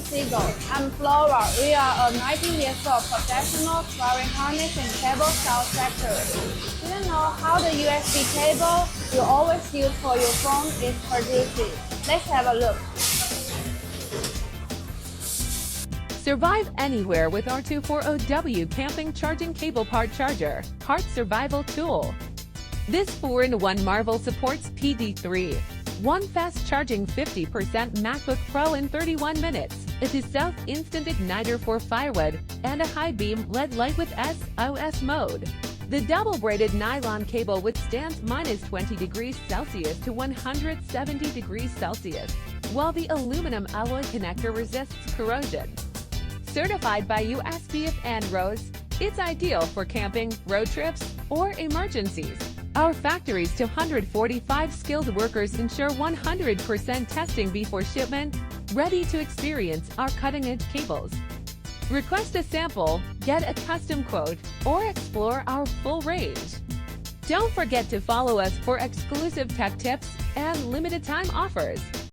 SIGOR. I'm Flora. We are a 19 years old professional wiring harness and cable sales factory. Do you know how the USB cable you always use for your phone is produced? Let's have a look. Survive anywhere with our 240W camping charging cable part charger, part survival tool. This 4-in-1 Marvel supports PD3. One fast charging 50% MacBook Pro in 31 minutes. It is self-instant igniter for firewood and a high beam LED light with SOS mode. The double-braided nylon cable withstands -20 degrees Celsius to 170 degrees Celsius, while the aluminum alloy connector resists corrosion. Certified by USPF and RoHS, it's ideal for camping, road trips, or emergencies. Our factory's 245 skilled workers ensure 100% testing before shipment, ready to experience our cutting-edge cables. Request a sample, get a custom quote, or explore our full range. Don't forget to follow us for exclusive tech tips and limited-time offers.